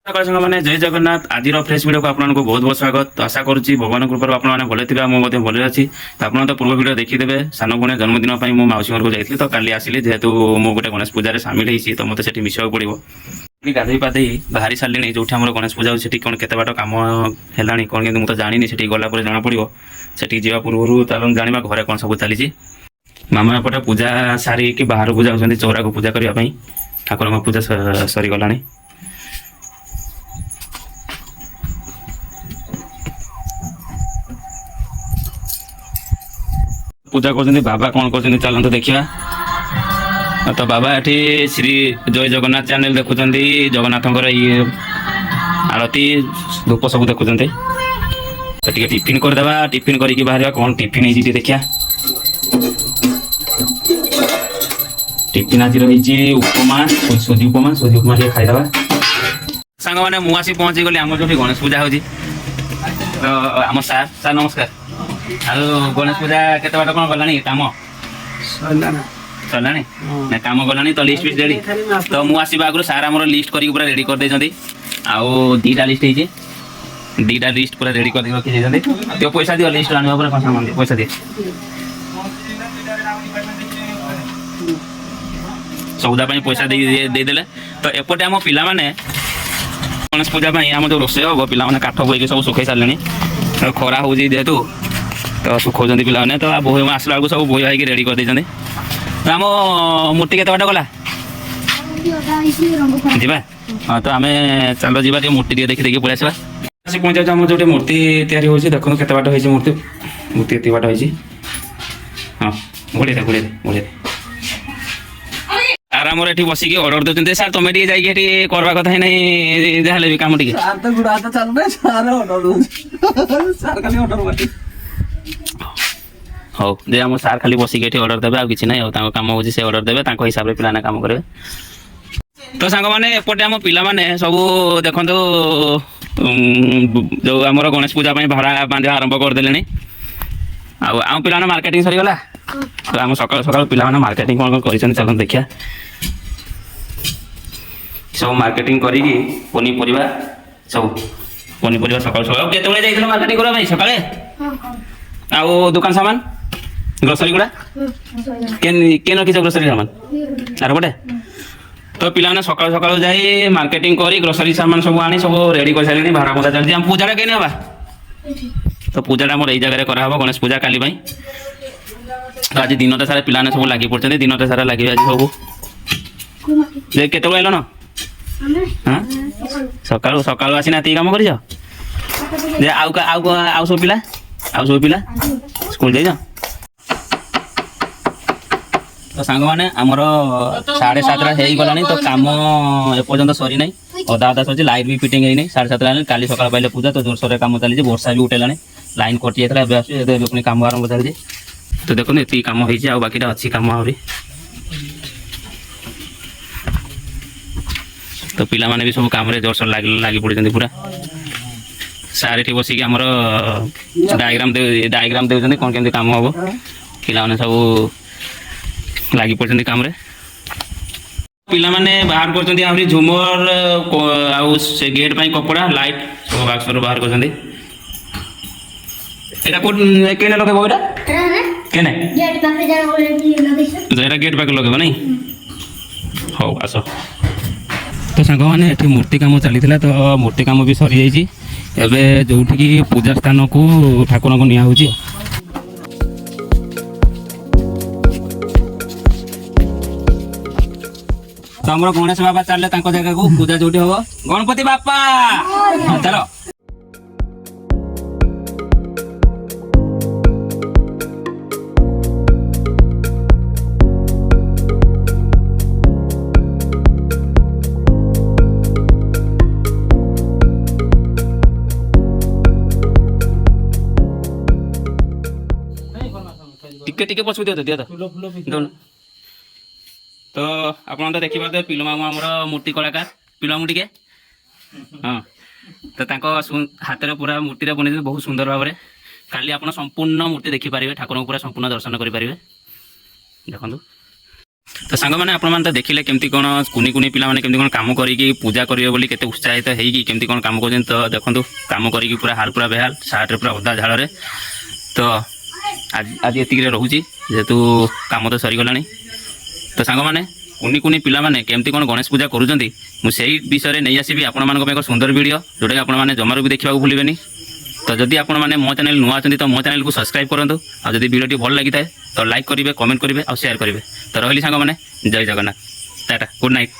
मैंने जय जगन्नाथ आज फ्रेश वीडियो को आपको बहुत बहुत स्वागत। तो आशा करुँची भगवान कृपा आपने भले थे मुझे भले अच्छी। तो आप तो पूर्व वीडियो देखीदे सान भूणी जन्मदिन मो मौसी घर को जाइए। तो काली आसिली जेहेतु मु गोटे गणेश पूजा सामिल होती तो मतलब से मिसवाक पड़ो गाधई पाधई बाहरी सारे जो आम गणेश पूजा होती कौन के बाट कम है कौन के मुझे जानी से गला जना पड़ो से जा पूर्व चल जाना घरे कौन सब चली मामा एपटे पूजा सारिकी बाहर को जाऊँच चौरा को पूजा करने ठाकुर पूजा सरीगला। पूजा कर बाबा कौन कर चलते देखा। तो बाबा ये श्री जय जगन्नाथ चैनल देखुं जगन्नाथ ये आरती धूप सब देखुं। तो टिफिन करदे टिफिन करके बाहर कौन टिफिन है देखा। टिफिन आज रही उपमा सूजी उपमा खाईदे सांग मैंने मुझे पहुंची गली आम जो गणेश पूजा हो। तो आम सार सार नमस्कार। गणेश पूजा केते बाट कौन गलानी काम सरलानी ना काम गलानी। तो लिस्ट रेडी। तो मु आसवा आगु सार आम लिस्ट करके पूरा रेडी कर देछंती। आउ दीटा लिस्ट है दीटा लिस्ट पूरा रेडी कर रखी देछंती। तो पैसा दियो लिस्ट आनिबा पूरा कसा मन पैसा दियो सौदा पाई पैसा दे देले। तो एपटे आम पिला माने गणेश पूजा पाई आम जो रोसे हम पिला माने काठ बोईकी सब सुखै सारलेनी। खरा हो जेहेतु तो सुखा पे तो बोई आसला बेलू सब बोई भाई रेडी कर देते। आम मूर्ति केते बाट गला जीवा। हाँ तो आम चलो जीवा मूर्ति देखी देखी पलि आसवा पहुँचा आम जो मूर्ति तैयारी हो देखो केते बाट हो मूर्ति मूर्ति ये बाट हो। हाँ घोड़े दे घोड़े दे घोड़े दे आराम ये बसिक अर्डर दे सार तुम जाइए करवा कथा ही नहीं जहाँ भी कम टे हाँ जे आम सार खाली बसिक अर्डर देवे आ कि ना कम हो अर्डर देवे हिसाब से पिलाने काम करेंगे। तो सांग मैंने एपटे आम पिला सब देखो जो आम गणेश पूजा भाड़ा बांधा आरंभ करदे आम पिला मार्केटिंग सरीगला। तो आम सकाल सकाल पिला मार्केटिंग कौन कौन कर देखा सब मार्केटिंग करी पनीपरिया सब पनीपरिया सकाल सकाल केते जाइए मार्केटिंग करबा सकाळे आउ दुकान सामान ग्रोसरी गुड़ा केन रखी ग्रोसरी सामान आर पटे। तो पिला सकाल सकाल जाई मार्केटिंग करी ग्रोसरी सामान सब आनी सब रेडी कर सारे भाड़ा पूजा चलती। आम पूजा के हवा तो पूजाटा मोर यही जगह कराब गणेश पूजा काली। तो आज दिन सारा पिलाने सब लगी पड़ते दिन सारा लगे आज सब केत आल न हाँ सकाल सकाल आसीना ये कम कर सब पिला स्कूल जाइज। तो सांग मैंने आमर 7:30 हो गलानी। तो कम एपर्तंत सरी ना अदा अदा सर लाइट भी फिटिंग है 7:30 काली सकाल पाइले पूजा तो जोरसोर कम चली वर्षा भी उठेला लाइन कटि जाता आस कम आरंभ चलती। तो देखो ये कम हो बाकी अच्छी कम आ। तो पिला माने भी सब काम जोरसोर लगी पड़ते पूरा सारे ये बसिक आमर डायग्राम दे कौन केमती कम हम पिला सब लगी पड़ते कम पिला माने बाहर कर झुमर आउ से गेट पाई कपड़ा लाइट सब बाक्स बाहर कर गेट पाखे लगे नहीं हौ आस। तो सांग मैंने ये मूर्ति कम चली तो मूर्ति कम भी सरी जाए जो पूजा स्थान को ठाकुर को निया हो। तो आम गणेश बाबा चलले जगह को पूजा जो हम गणपति बापा चलो। टिके पशु दिया तो आप देखिए पिलो मामू आम मूर्ति कलाकार पिलो मामू टे हाँ तो हाथ में पूरा मूर्ति बन बहुत सुंदर भाव में काली आप संपूर्ण मूर्ति देखिपारे ठाकुर पूरा संपूर्ण दर्शन करेंगे देखो। ତ ସାଙ୍ଗମାନେ ଆପଣମାନେ ତ ଦେଖିଲେ କେମିତି କ'ଣ କୁନି କୁନି ପିଲାମାନେ କେମିତି କ'ଣ କାମ କରିକି ପୂଜା କରିବେ ବୋଲି କେତେ ଉତ୍ସାହିତ ହେଇକି କେମିତି କ'ଣ କାମ କରୁଛନ୍ତି। ତ ଦେଖନ୍ତୁ କାମ କରିକି ପୁରା ହାଲ ପୁରା ବେହାଲ, ସାର୍ଟରେ ପୁରା ଓଦା ଝାଳରେ। ତ ଆଜି ଏତିକିରେ ରହୁଛି, ଯେହେତୁ କାମ ତ ସରିଗଲାଣି। ତ ସାଙ୍ଗମାନେ କୁନି କୁନି ପିଲାମାନେ କେମିତି କ'ଣ ଗଣେଶ ପୂଜା କରୁଛନ୍ତି ମୁଁ ସେଇ ବିଷୟରେ ନେଇ ଆସିବି ଆପଣମାନଙ୍କ ପାଇଁ ଏକ ସୁନ୍ଦର ଭିଡ଼ିଓ, ଯେଉଁଟାକି ଆପଣମାନେ ଜମାରୁ ବି ଦେଖିବାକୁ ଭୁଲିବେନି। ତ ଯଦି ଆପଣମାନେ ମୋ ଚ୍ୟାନେଲ ନୂଆ ଅଛନ୍ତି ତ ମୋ ଚ୍ୟାନେଲକୁ ସବସ୍କ୍ରାଇବ୍ କରନ୍ତୁ। ଆଉ ଯଦି ଭିଡ଼ିଓଟି ଭଲ ଲାଗିଥାଏ ତ ଲାଇକ୍ କରିବେ, କମେଣ୍ଟ କରିବେ ଆଉ ସେୟାର କରିବେ। ତ ରହିଲି ସାଙ୍ଗମାନେ, ଜୟ ଜଗନ୍ନାଥ, ଟାଟା, ଗୁଡ୍ ନାଇଟ୍।